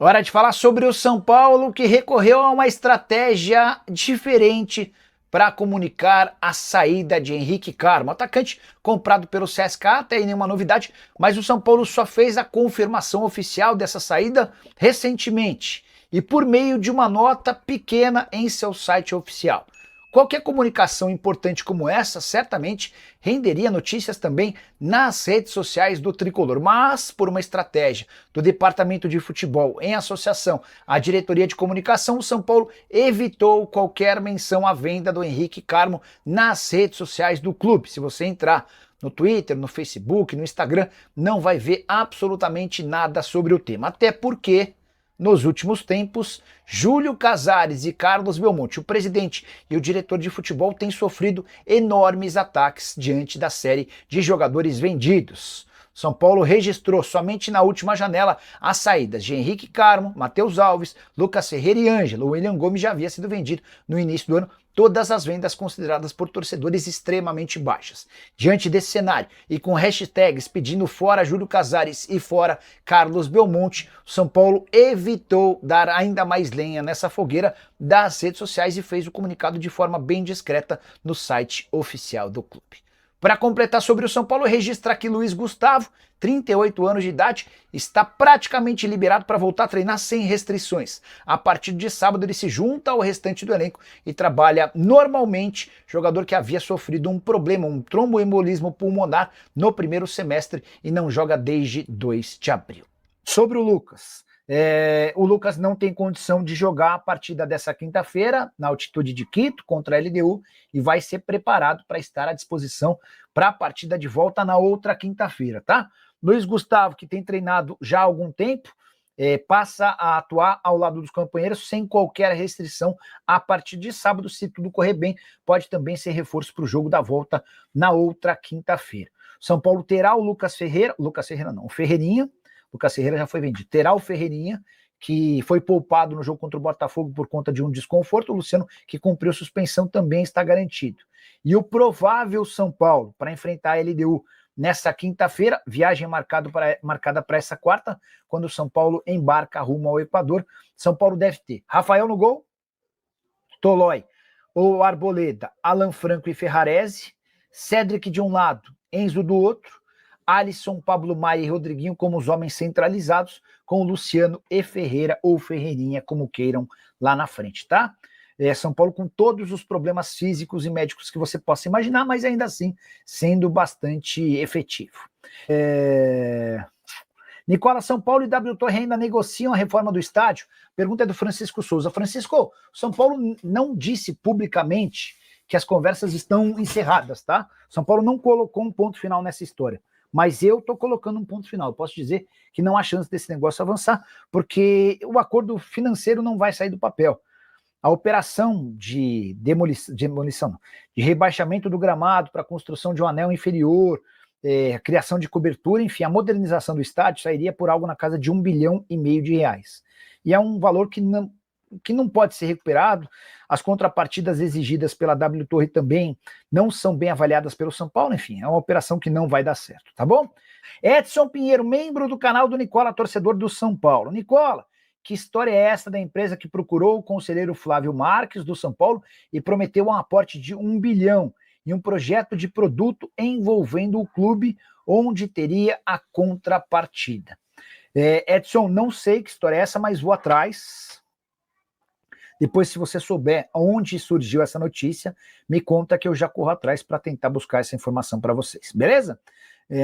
Hora de falar sobre o São Paulo, que recorreu a uma estratégia diferente para comunicar a saída de Henrique Carmo, atacante comprado pelo CSKA, até aí nenhuma novidade, mas o São Paulo só fez a confirmação oficial dessa saída recentemente e por meio de uma nota pequena em seu site oficial. Qualquer comunicação importante como essa certamente renderia notícias também nas redes sociais do Tricolor, mas por uma estratégia do Departamento de Futebol em associação à Diretoria de Comunicação, o São Paulo evitou qualquer menção à venda do Henrique Carmo nas redes sociais do clube. Se você entrar no Twitter, no Facebook, no Instagram, não vai ver absolutamente nada sobre o tema, até porque nos últimos tempos, Júlio Casares e Carlos Belmonte, o presidente e o diretor de futebol, têm sofrido enormes ataques diante da série de jogadores vendidos. São Paulo registrou somente na última janela as saídas de Henrique Carmo, Matheus Alves, Lucas Ferreira e Ângelo. O William Gomes já havia sido vendido no início do ano, todas as vendas consideradas por torcedores extremamente baixas. Diante desse cenário e com hashtags pedindo fora Júlio Casares e fora Carlos Belmonte, o São Paulo evitou dar ainda mais lenha nessa fogueira das redes sociais e fez o comunicado de forma bem discreta no site oficial do clube. Para completar sobre o São Paulo, registra que Luiz Gustavo, 38 anos de idade, está praticamente liberado para voltar a treinar sem restrições. A partir de sábado ele se junta ao restante do elenco e trabalha normalmente, jogador que havia sofrido um problema, um tromboembolismo pulmonar no primeiro semestre e não joga desde 2 de abril. Sobre o Lucas não tem condição de jogar a partida dessa quinta-feira na altitude de Quito contra a LDU e vai ser preparado para estar à disposição para a partida de volta na outra quinta-feira, tá? Luiz Gustavo, que tem treinado já há algum tempo, passa a atuar ao lado dos companheiros sem qualquer restrição a partir de sábado, se tudo correr bem, pode também ser reforço para o jogo da volta na outra quinta-feira. São Paulo terá o o Ferreirinha. Lucas Ferreira já foi vendido. Terá o Ferreirinha, que foi poupado no jogo contra o Botafogo por conta de um desconforto. O Luciano, que cumpriu suspensão, também está garantido. E o provável São Paulo para enfrentar a LDU nessa quinta-feira, viagem marcada para essa quarta, quando o São Paulo embarca rumo ao Equador. São Paulo deve ter Rafael no gol, Tolói ou Arboleda, Alan Franco e Ferrarese, Cédric de um lado, Enzo do outro, Alisson, Pablo Maia e Rodriguinho como os homens centralizados, com o Luciano e Ferreira ou Ferreirinha, como queiram, lá na frente, tá? São Paulo com todos os problemas físicos e médicos que você possa imaginar, mas ainda assim sendo bastante efetivo. Nicola, São Paulo e W Torre ainda negociam a reforma do estádio? Pergunta é do Francisco Souza. Francisco, São Paulo não disse publicamente que as conversas estão encerradas, tá? São Paulo não colocou um ponto final nessa história. Mas eu estou colocando um ponto final. Eu posso dizer que não há chance desse negócio avançar, porque o acordo financeiro não vai sair do papel. A operação de de rebaixamento do gramado para a construção de um anel inferior, a criação de cobertura, enfim, a modernização do estádio sairia por algo na casa de R$1,5 bilhão de reais. E é um valor que não pode ser recuperado. As contrapartidas exigidas pela W Torre também não são bem avaliadas pelo São Paulo, enfim, é uma operação que não vai dar certo, tá bom? Edson Pinheiro, membro do canal do Nicola, torcedor do São Paulo. Nicola, que história é essa da empresa que procurou o conselheiro Flávio Marques do São Paulo e prometeu um aporte de R$1 bilhão em um projeto de produto envolvendo o clube, onde teria a contrapartida? Edson, não sei que história é essa, mas vou atrás. Depois, se você souber onde surgiu essa notícia, me conta que eu já corro atrás para tentar buscar essa informação para vocês, beleza?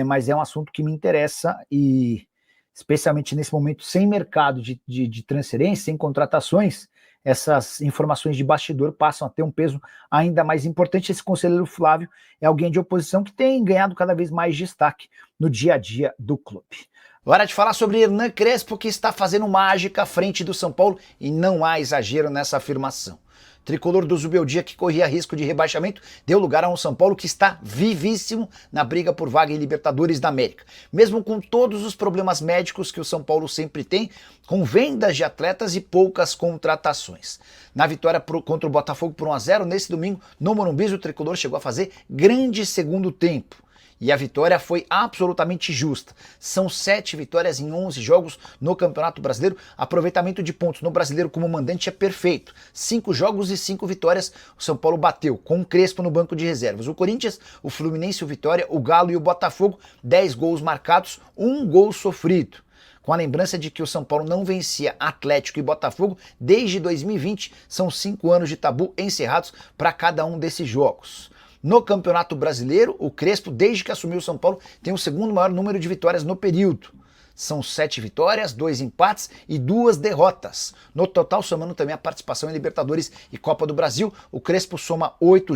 Mas é um assunto que me interessa e, especialmente nesse momento, sem mercado de transferência, sem contratações, essas informações de bastidor passam a ter um peso ainda mais importante. Esse conselheiro Flávio é alguém de oposição que tem ganhado cada vez mais destaque no dia a dia do clube. Hora de falar sobre Hernan Crespo, que está fazendo mágica à frente do São Paulo e não há exagero nessa afirmação. Tricolor do Zubeldia, que corria risco de rebaixamento, deu lugar a um São Paulo que está vivíssimo na briga por vaga em Libertadores da América. Mesmo com todos os problemas médicos que o São Paulo sempre tem, com vendas de atletas e poucas contratações. Na vitória contra o Botafogo por 1-0, nesse domingo, no Morumbi, o Tricolor chegou a fazer grande segundo tempo. E a vitória foi absolutamente justa. São 7 vitórias em 11 jogos no Campeonato Brasileiro. Aproveitamento de pontos no Brasileiro como mandante é perfeito. 5 jogos e 5 vitórias o São Paulo bateu, com o Crespo no banco de reservas. O Corinthians, o Fluminense, o Vitória, o Galo e o Botafogo, 10 gols marcados, 1 gol sofrido. Com a lembrança de que o São Paulo não vencia Atlético e Botafogo desde 2020, são 5 anos de tabu encerrados para cada um desses jogos. No Campeonato Brasileiro, o Crespo, desde que assumiu o São Paulo, tem o segundo maior número de vitórias no período. São 7 vitórias, 2 empates e 2 derrotas. No total, somando também a participação em Libertadores e Copa do Brasil, o Crespo soma 8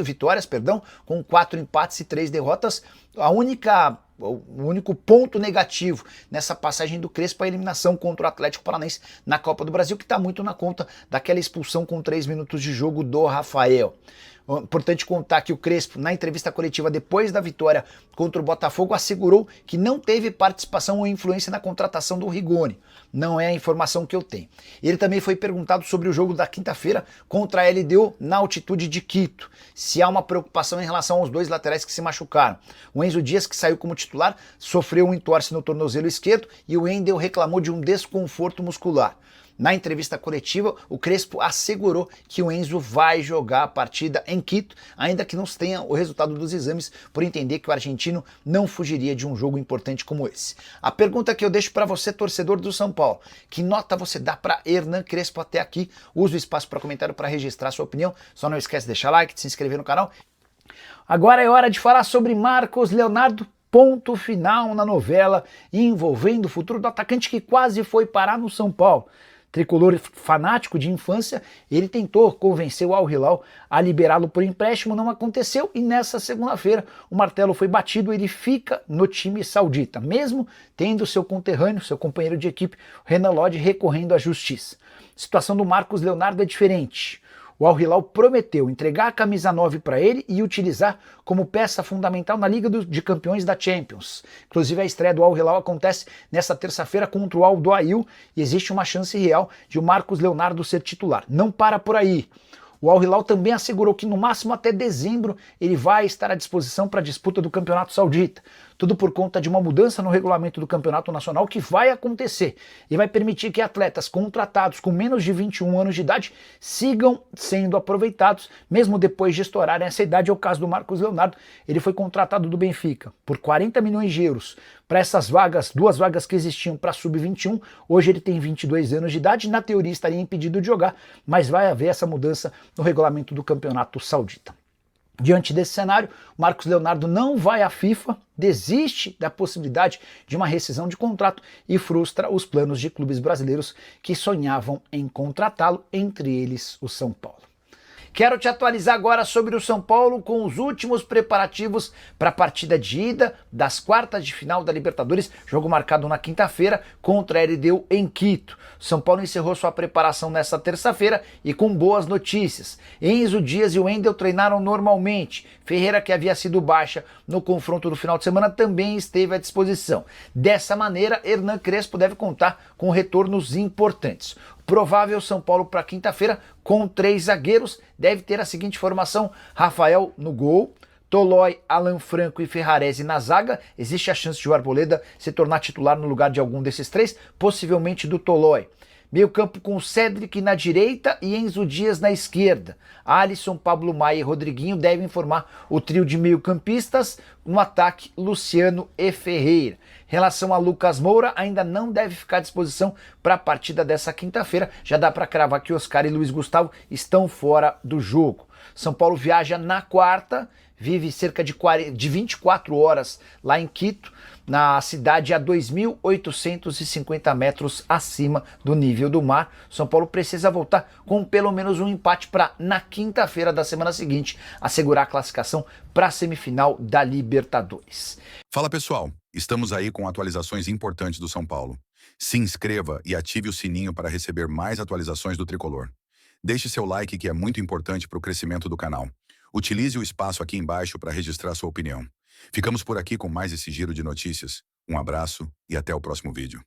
vitórias, com 4 empates e 3 derrotas. O único ponto negativo nessa passagem do Crespo é a eliminação contra o Atlético Paranaense na Copa do Brasil, que está muito na conta daquela expulsão com 3 minutos de jogo do Rafael. Importante contar que o Crespo, na entrevista coletiva depois da vitória contra o Botafogo, assegurou que não teve participação ou influência na contratação do Rigoni. Não é a informação que eu tenho. Ele também foi perguntado sobre o jogo da quinta-feira contra a LDU na altitude de Quito. Se há uma preocupação em relação aos 2 laterais que se machucaram. O Enzo Dias, que saiu como titular, sofreu um entorse no tornozelo esquerdo e o Wendel reclamou de um desconforto muscular. Na entrevista coletiva, o Crespo assegurou que o Enzo vai jogar a partida em Quito, ainda que não se tenha o resultado dos exames, por entender que o argentino não fugiria de um jogo importante como esse. A pergunta que eu deixo para você, torcedor do São Paulo: que nota você dá para Hernan Crespo até aqui? Use o espaço para comentário para registrar sua opinião. Só não esquece de deixar like, de se inscrever no canal. Agora é hora de falar sobre Marcos Leonardo. Ponto final na novela envolvendo o futuro do atacante que quase foi parar no São Paulo. Tricolor fanático de infância, ele tentou convencer o Al Hilal a liberá-lo por empréstimo, não aconteceu, e nessa segunda-feira o martelo foi batido, ele fica no time saudita, mesmo tendo seu conterrâneo, seu companheiro de equipe, Renan Lodge, recorrendo à justiça. A situação do Marcos Leonardo é diferente. O Al Hilal prometeu entregar a camisa 9 para ele e utilizar como peça fundamental na Liga de Campeões da Champions. Inclusive a estreia do Al Hilal acontece nesta terça-feira contra o Al Duhail e existe uma chance real de o Marcos Leonardo ser titular. Não para por aí. O Al Hilal também assegurou que no máximo até dezembro ele vai estar à disposição para a disputa do Campeonato Saudita. Tudo por conta de uma mudança no regulamento do Campeonato Nacional que vai acontecer e vai permitir que atletas contratados com menos de 21 anos de idade sigam sendo aproveitados, mesmo depois de estourarem essa idade. É o caso do Marcos Leonardo. Ele foi contratado do Benfica por 40 milhões de euros para essas vagas, 2 vagas que existiam para sub-21. Hoje ele tem 22 anos de idade, na teoria estaria impedido de jogar, mas vai haver essa mudança no regulamento do Campeonato Saudita. Diante desse cenário, Marcos Leonardo não vai à FIFA, desiste da possibilidade de uma rescisão de contrato e frustra os planos de clubes brasileiros que sonhavam em contratá-lo, entre eles o São Paulo. Quero te atualizar agora sobre o São Paulo com os últimos preparativos para a partida de ida das quartas de final da Libertadores, jogo marcado na quinta-feira contra a LDU em Quito. São Paulo encerrou sua preparação nesta terça-feira e com boas notícias. Enzo Dias e o Wendel treinaram normalmente. Ferreira, que havia sido baixa no confronto do final de semana, também esteve à disposição. Dessa maneira, Hernan Crespo deve contar com retornos importantes. Provável São Paulo para quinta-feira com 3 zagueiros, deve ter a seguinte formação: Rafael no gol, Tolói, Alan Franco e Ferrarese na zaga. Existe a chance de o Arboleda se tornar titular no lugar de algum desses 3, possivelmente do Tolói. Meio campo com Cédric na direita e Enzo Dias na esquerda. Alisson, Pablo Maia e Rodriguinho devem formar o trio de meio-campistas. No ataque, Luciano e Ferreira. Em relação a Lucas Moura, ainda não deve ficar à disposição para a partida dessa quinta-feira. Já dá para cravar que Oscar e Luiz Gustavo estão fora do jogo. São Paulo viaja na quarta, vive cerca de 24 horas lá em Quito, na cidade a 2.850 metros acima do nível do mar. São Paulo precisa voltar com pelo menos um empate para, na quinta-feira da semana seguinte, assegurar a classificação para a semifinal da Libertadores. Fala pessoal, estamos aí com atualizações importantes do São Paulo. Se inscreva e ative o sininho para receber mais atualizações do Tricolor. Deixe seu like, que é muito importante para o crescimento do canal. Utilize o espaço aqui embaixo para registrar sua opinião. Ficamos por aqui com mais esse giro de notícias. Um abraço e até o próximo vídeo.